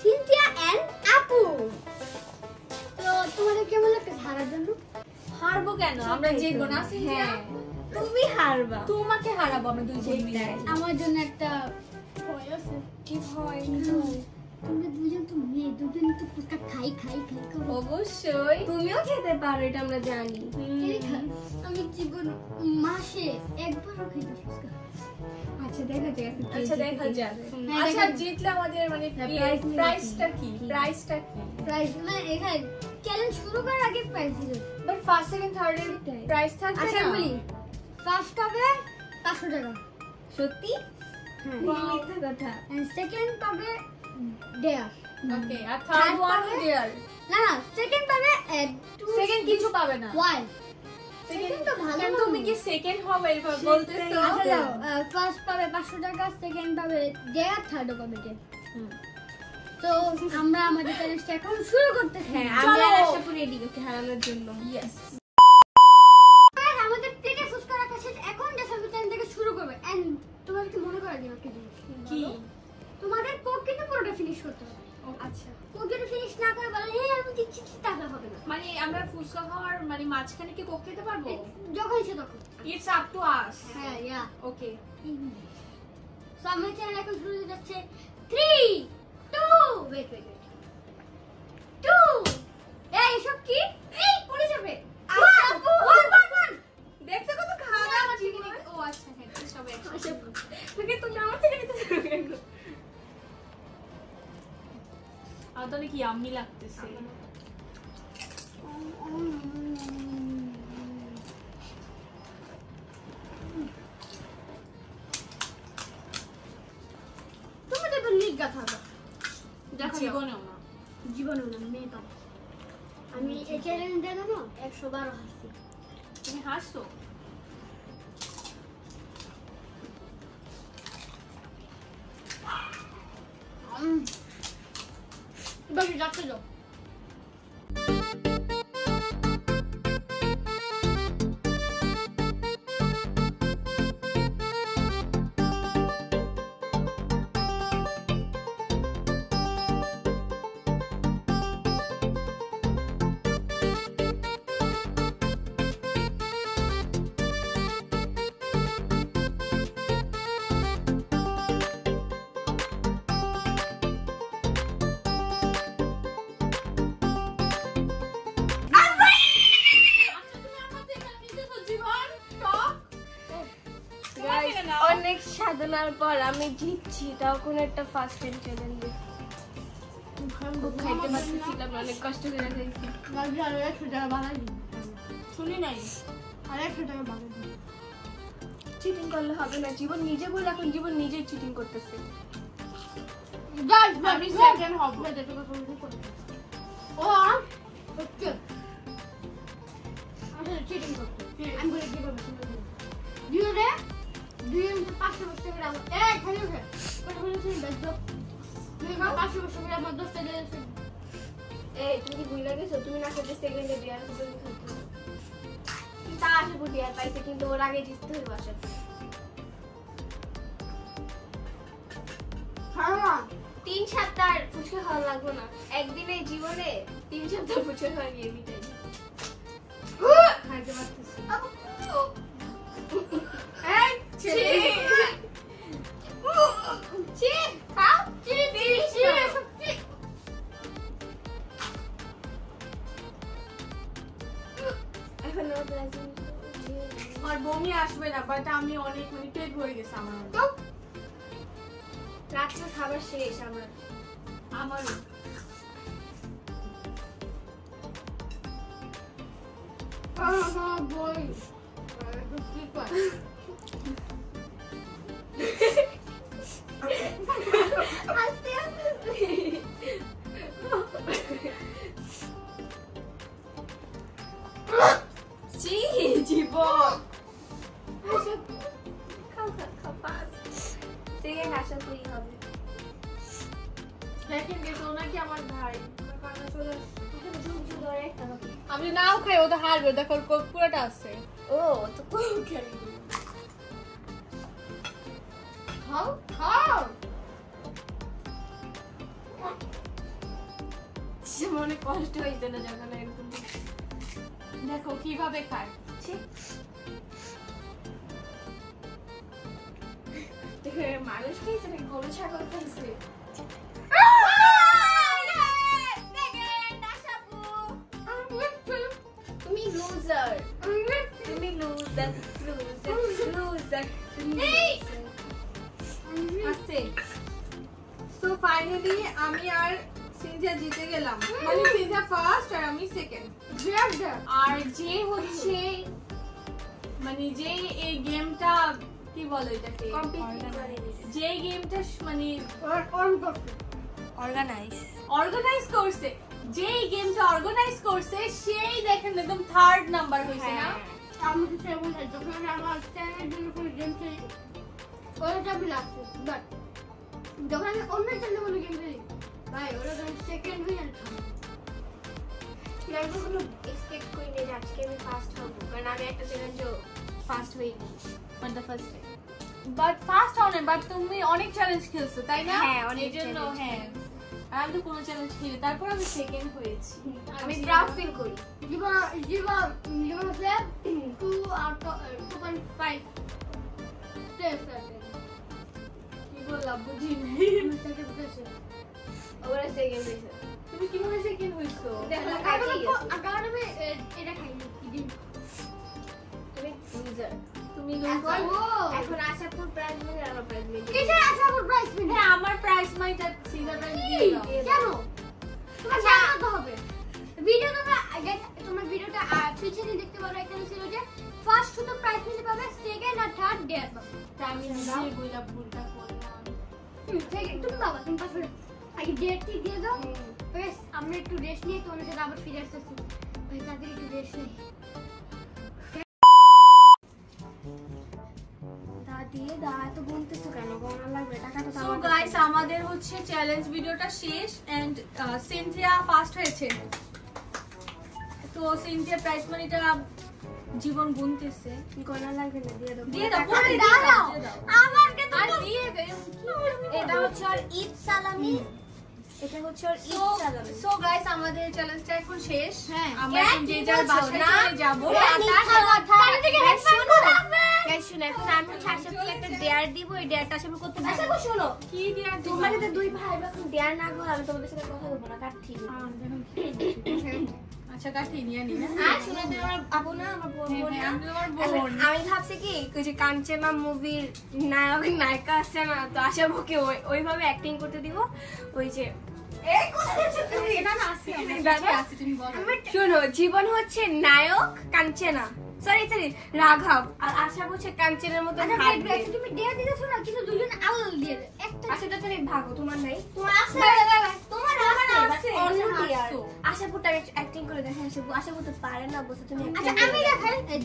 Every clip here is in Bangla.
সিনথিয়া এন্ড আপু। তো তোমাদের কেমন লাগছে হারার জন্য? হারবো কেন? আমরা জিতবো না? হ্যাঁ তুমি হারবা। তোমাকে হারাবো আমরা দুই জন মিলে। আমার জন্য একটা ভয় আছে। কি ভয়? তোমরা দুজন তো মেয়ে, দুজন তো ফুচকা খাই করো। অবশ্যই তুমিও খেতে পারো, এটা আমরা জানি। আমি জীবন মাসে একবারও খাইতে ফুচকা। আচ্ছা দেখা যাক। আচ্ছা দেখা যাবে। আচ্ছা জিতলে আমাদের মানে প্রাইসটা কি? প্রাইস মানে এখানে চ্যালেঞ্জ শুরু করার আগে প্রাইস দিল। বাট ফার্স্ট সেকেন্ড থার্ড এর প্রাইস থাকবে না। আচ্ছা বলি, ফার্স্ট পাবে 500 টাকা। সত্যি? হ্যাঁ মিথ্যা কথা। এন্ড সেকেন্ড পাবে 1.5। ওকে, আর থার্ড ওয়ান দেয়ার। না সেকেন্ড পাবে 2। সেকেন্ড কিছু পাবে না। ওয়াই সেকেন্ড তো ভালো। কেন তুমি কি সেকেন্ড হবে এরপর বলতেছো? আচ্ছা দাও, ফার্স্ট পাবে 500 টাকা, সেকেন্ড পাবে 1.5, থার্ড পাবে 1.5। তো আমরা আমাদের চ্যালেঞ্জটা এখন শুরু করতেছি। হ্যাঁ আমরা আশাপুর রেডি করতে হারানোর জন্য। ইয়েস। আমাদের প্লেটে ফুচকা রাখা শেষ, এখন ডেসার্ট টাইম থেকে শুরু করবে। এন্ড তোমাদের কি মনে করা দিও একটা জিনিস কি? তোমাদের কোক কিন্তু পুরোটা ফিনিশ করতে হবে। আচ্ছা, কোক যদি ফিনিশ না করে বলে এই আমি দিচ্ছি তাহলে হবে না। মানে আমরা ফুচকা খাওয়ার মানে মাঝখানে কি কোক খেতে পারবো? যখন ইচ্ছে তখন। It's up to us. হ্যাঁ ইয়া ওকে। সো আমাদের চ্যানেল এখন শুরু হতে যাচ্ছে 3 2 ওয়েট 2 এই সব কি? এই পড়ে যাবে। আচ্ছা 1 দেখছো কত খাওয়া আমার থেকে নিতে। ও আচ্ছা হ্যাঁ সব একসাথে। তোকে তুমি আমার থেকে নিতে শুরু করো। আর তো অনেক ইয়াম্মি লাগতেছে। তোমাদের তো লিগা থাকবে। জীবনেও না। জীবনেও না মেয়ে পাবো। আমি এই চ্যালেঞ্জে জানো 112 হাসি। তুমি হাসছো? বাকি যাচ্ছে যাও। অনেক সাধনার পর আমি জিতছি, তাও কোন একটা ফার্স্ট টাইম চ্যালেঞ্জে খুব খাইতে পারতেছিলাম, অনেক কষ্ট করে খাইছি। শুনি নাই। চিটিং করলে হবে না, জীবন নিজে বলে এখন জীবন নিজেই চিটিং করতেছে। আমি সেকেন্ড হব। ও ওকে আচ্ছা চিটিং করতে আমি বলে দিব দিওরে 500 বছর করে আমার এই খালি উঠে কত বলেছিস দেখো তুমি 500 বছর করে আমার 10 টাকা দিয়েছ। এই তুমি কি ভুলে গেছো? তুমি না খেতে সেকেন্ডে ডিয়ার করে খাইছো, তা আশাপুর ডিয়ার পাইছে, কিন্তু ওর আগে জিততে হইব আশাপুর। হ্যাঁ 3 সপ্তাহ ফুচকা খাওয়া লাগবে না, একদিনে জীবনে 3 সপ্তাহ ফুচকা খাওয়া গিয়ে মিটাই খাইতে পারতেছি। এই ছি ছি খাও ছি ছি এখন ওর প্রেজেন্ট আর বমি আসবে না, বাট আমি অনেক মানে পেট ভরে গেছে আমার। তো রাত্রে খাবার শেষ আমার। আমারও। বই কি কর আস্তে আস্তে সেকেন্ড আশা করি হবে। সেকেন্ড গেছে ও নাকি আমার ভাই। ধরে একটা হবে। আমি নাও খাই ও তো হারবে, দেখো ওর কোক পুরোটা আছে। ও তো কোন খেলি খাও খাও। মনে কষ্ট হয়েছে না যখন একদম দেখো কিভাবে খায়। মানুষ খেয়েছে নাকি গরু ছাগল খাইছে? তুমি লুজার, তুমি লুজার, লুজার, আস্তে। সো ফাইনালি আমি আর সিনথিয়া জিতে গেলাম, মানে সিনথিয়া ফার্স্ট আর আমি সেকেন্ড। আর যে হচ্ছে মানে যে এই গেমটা কি বলো এটাকে, যে গেমটা মানে অর্গানাইজ করছে, যেই গেমটা অর্গানাইজ করছে সেই দেখেন একদম থার্ড নাম্বার হয়েছে না। আমি কিছু এমন না, যখন আমার চ্যানেলের জন্য কোনো গেম খেলি ওটা আমি লাগছে, বাট যখন আমি অন্য চ্যানেলে কোনো গেম খেলি ভাই ওটা আমি সেকেন্ড হয়ে যাচ্ছি। আমি কখনো এক্সপেক্ট করিনি যে আজকে আমি ফার্স্ট হব, কারণ আমি একটা চ্যালেঞ্জও ফার্স্ট হইনি for the first time. But first হও না, বাট তুমি অনেক চ্যালেঞ্জ খেলছো তাই না? হ্যাঁ, অনেক এই জন্য challenge হ্যাঁ। আর আমি তো কোনো চ্যালেঞ্জ খেলি, তারপর আমি সেকেন্ড হয়েছি। আমি প্রাউড ফিল করি। জীবন হচ্ছে 2 out of 2.5 টেস্ট আছে। কি বললাম বুঝিনি। আমি সেকেন্ড হয়েছে। ওরা সেকেন্ড হয়েছে। তুমি কিভাবে সেকেন্ড হইছো? দেখো কারণ কাকি আমি এটা খাইনি ডিম। তুমি লুজার। তুমি এখন আশাপুর প্রাইজ মানে আমার প্রাইজ মানে কিসে আছে আমার প্রাইস মিনি? হ্যাঁ আমার প্রাইস মাইটা সিঙ্গার প্রাইস দিয়ে দাও। কেন? তোমার জানতে হবে। ভিডিও তোমার ভিডিওটা পিছনে দেখতে পারো, এখানে ছিল যে ফার্স্ট শুধু প্রাইস মিনি পাবে, সেকেন্ড আর থার্ড ডেয়ার পাবে। তা আমি নিজে বইলা ভুলটা করলাম। তুমি বাবা তুমি পাসওয়ার্ড আগে ডেটটি দিয়ে দাও। বেশ আমরা একটু রেস্ট নিয়ে তোমাদের সাথে আবার ফিরে আসতেছি। ভাই তাদের একটু রেস্ট নেই। দা তো গুনতেছো কেন? গণনা লাগবে, টাকাটা তো সো আমার গাইস আমাদের হচ্ছে চ্যালেঞ্জ ভিডিওটা শেষ এন্ড সিনথিয়া ফার্স্ট হয়েছে। তো সিনথিয়া প্রাইস মানিটা জীবন গুনতেছে। গণনা লাগবে না, দিয়ে দাও। দিয়ে দাও, আরে পরে দাঁড়াও, আমাকে তো আর দিয়ে দাও। এটা হচ্ছে আর ঈদ সালামি, এটা হচ্ছে আর ঈদ সালামি। সো গাইস আমাদের চ্যালেঞ্জটা এখন শেষ। হ্যাঁ। আমরা এখন যে যার বাসায় চলে যাব। গাইস শুনো, এখন আমি হচ্ছে আশাপুরকে একটা ডেয়ার দিব, এই ডেয়ারটা আশাপুর করতে পারবে। আশাপুর শোনো, কি দিয়া দিবা? তোমরা যদি দুই ভাই এখন ডেয়ার না করো, আমি তোমাদের সাথে কথা বলবো না, কাটছি। আচ্ছা কাঠি নিয়ে নি না। আর শুনো, তুমি আমার আপু না, আমার বোন বোন না? আমি তোমার এখন বোন। আমি ভাবছি কি ওই যে কাঞ্চনা মুভির নায়ক নায়িকা আছে না, তো আশাপুরকে ওইভাবে অ্যাক্টিং করতে দিব। ওই যে এই কথা বলছো তুমি? এটা না আছে আমার দাদা, কাছে আছে, তুমি বলো। শোনো, জীবন হচ্ছে নায়ক, কাঞ্চনা সরি রাঘব, আর আশা হচ্ছে কাঞ্চনের মতো হাঁটবে। তুমি ডেয়ার দিতেছো না, কিন্তু দুজন আলাদা দিয়ে দে। একটা আচ্ছা তো তুমি ভাগো, তোমার নাই? তোমার আছে, তোমার আছে, অন্য আছে, ডিয়ার আছে। আশাপুরটা অ্যাক্টিং করে দেখে। আশাপুর তো পারে না, বসে তুমি acting আচ্ছা করে আমি দেখো। দেখাই।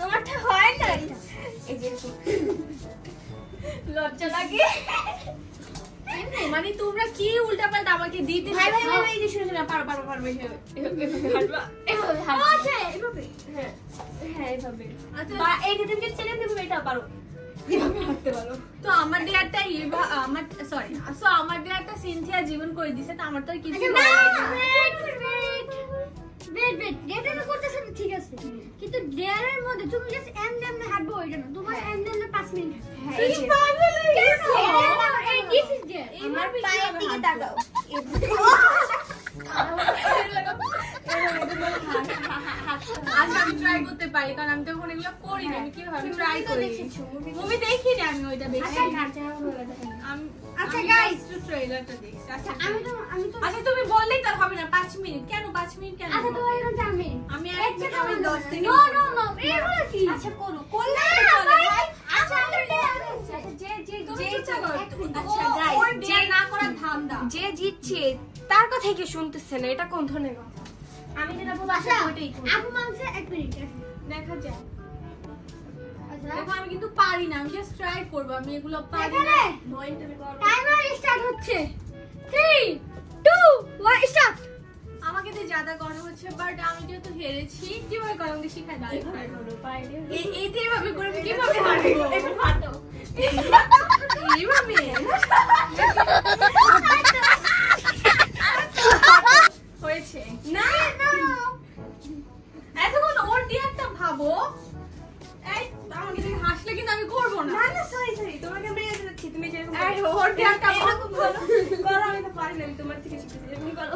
তোমারটা হয় না, এই যে এরকম। লজ্জা লাগে। মানে তোমরা কি উল্টাপাল্টা আমাকে দিতে ভাই ভাই চাও? ভাই, এই যে শুনে শুনে পারো পারো পারো, এভাবে হাঁটবা, এভাবে হাঁটবা। আছে এভাবে। হ্যাঁ হ্যাঁ এইভাবে। আচ্ছা বা এই যে তুমি ছেড়ে দেবে, এটা পারো, এভাবে হাঁটতে পারো। তো আমার ডেয়ারটা আমার সরি, সো আমার ডেয়ারটা সিনথিয়া জীবন করে দিছে, তো আমার তো আর কিছু আচ্ছা বলার না, নাই। ওয়েট ডেয়ারটা করতেছ ঠিক আছে, কিন্তু ডেয়ারের মধ্যে তুমি জাস্ট এমনি হাঁটবো, ওইটা না। তোমার এমনি 5 মিনিট। হ্যাঁ, এই যে। পাগল হয়ে গেছো। এই দিস ইজ ডেয়ার। আমার পায়ের দিকে তাকাও। আচ্ছা আমি ট্রাই করতে পারি, কারণ আমি তো এখন এগুলো করি না। আমি কিভাবে ট্রাই করি? মুভি দেখিনি আমি, ওইটা দেখি। আচ্ছা, guys, ট্রেলারটা দেখছি। আচ্ছা আমি তো আচ্ছা তুমি বললেই তো হবে না। 5 মিনিট কেন? 5 মিনিট কেন? আচ্ছা তোমার এখন 4 মিনিট। আমি 10 সেকেন্ড। নো এগুলো কি? আচ্ছা করো, করলে না, তো চলে। ভাই, আচ্ছা আমার ডেয়ার আচ্ছা, যে তুমি যে চুপ করো। আচ্ছা ও- guys, ওর ডেয়ার না করার ধান্দা। যে জিতছে তার কথা কি শুনতেছে না? এটা কোন ধরনের কথা? আমি যেটা বলবো আচ্ছা আশা ওইটাই করবো। আপু মানছে 1 মিনিট। দেখা যায়। দেখো আমি কিন্তু পারি না, আমি জাস্ট ট্রাই করব, আমি এগুলো পারি না। টাইমার স্টার্ট হচ্ছে 3 2 1 স্টার্ট। আমাকে তো ज्यादा করা হচ্ছে, বাট আমি যেহেতু হেরেছি, কিভাবে করা আমাকে শিখাই দাও। এইটা এভাবে করে আমি কিভাবে হারবো? এটা ফাটো। এইভাবে হয়েছে না এতক্ষণ ওর দিয়ে একটা ভাবো। এই আমাকে দেখে হাসলে কিন্তু আমি করবো না। না না সরি তোমাকে আমি এটা দিচ্ছি, তুমি যেরকম এই ওর দিয়ে একটা এরকম বলো করো, আমি তো পারি না, আমি তোমার থেকে শিখেছি, তুমি করো।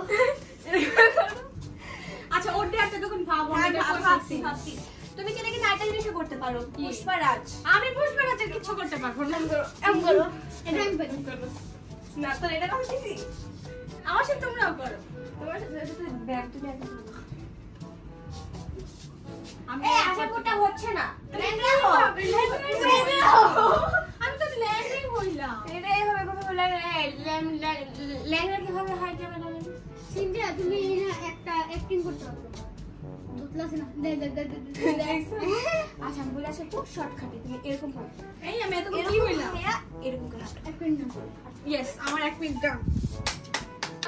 আচ্ছা ওর দিয়ে একটা তখন ভাবো। আমি এটা ভাবছি করতেছি। তুমি কি নাকি নাটক জিনিসও করতে পারো, কি? পুষ্পারাজ। আমি পুষ্পরাজের কিছু করতে পারবো না। এমন করো। এটা আমি পারি। না তো এটা আমি শিখি। আমার সাথে তোমরাও করো। তোমার সাথে ব্যাগ তুমি একটা করো। আমি আশাপুরটা হচ্ছে না। আমি তো ল্যান্ডিং হইলাম। এটা এইভাবে কথা বলে ল্যাংড়া কিভাবে হয় কেমন হবে? সিনথিয়া তুমি না একটা অ্যাক্টিং করতে পারো। দুতলাছে না দে দে দে দে, দে আচ্ছা আমি বলে আসি তো শর্টকাটে তুমি এরকম করো। এই আমি এত কি হইলাম? এরকম করে হাঁটো। এক মিনিট না। ইয়েস, আমার 1 মিনিট দাও।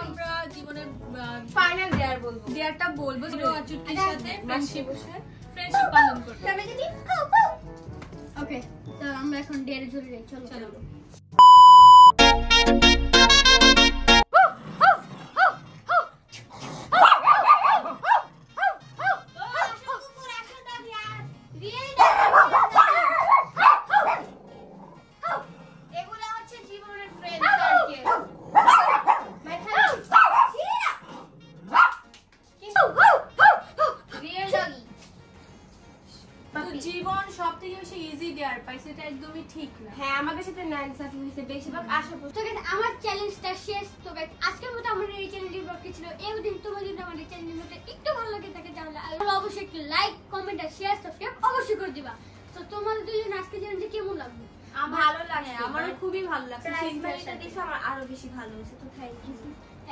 আমরা জীবনের ফাইনাল ডেয়ার বলবো। ডিয়ারটা বলবো যে চুটকির সাথে ফ্রেন্ডশিপ বসে ফ্রেন্ডশিপ পালন করতে। ওকে, তো আমরা এখন ডেয়ারে চলে যাই। চলো চলো। এগুলো হচ্ছে জীবনের ফ্রেন্ড সার্কেল। Real doggy. তো জীবন সবথেকে বেশি ইজি ডিয়ার পাই, সেটা একদমই ঠিক না। হ্যাঁ আমাদের সাথে নাইন সাফি হয়েছে বেশিরভাগ আশাপুর। তো guys, আমার চ্যালেঞ্জটা শেষ। তো guys, আজকের মতো আমাদের এই চ্যানেলটি ব্লগটি ছিল। এই দিন তোমার যদি আমাদের চ্যানেলের মধ্যে একটু ভালো লাগে থাকে তাহলে অবশ্যই একটু লাইক, কমেন্ট আর শেয়ার, সাবস্ক্রাইব অবশ্যই করে দিবা। তো তোমাদের দুজন আজকে চ্যালেঞ্জে কেমন লাগবে? ভালো লাগে, আমারও খুবই ভালো লাগছে। প্রাইজ সিনথিয়ার মানিটা সাথে। দেখে আমার আরো বেশি ভালো হয়েছে, তো থ্যাংক ইউ।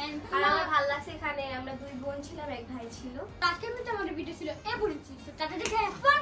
And আর আমার ভালো লাগছে এখানে আমরা দুই বোন ছিলাম, এক ভাই ছিল। আজকের মতো আমাদের ভিডিও ছিল এ পরিচিত। টাটা দেখে এখন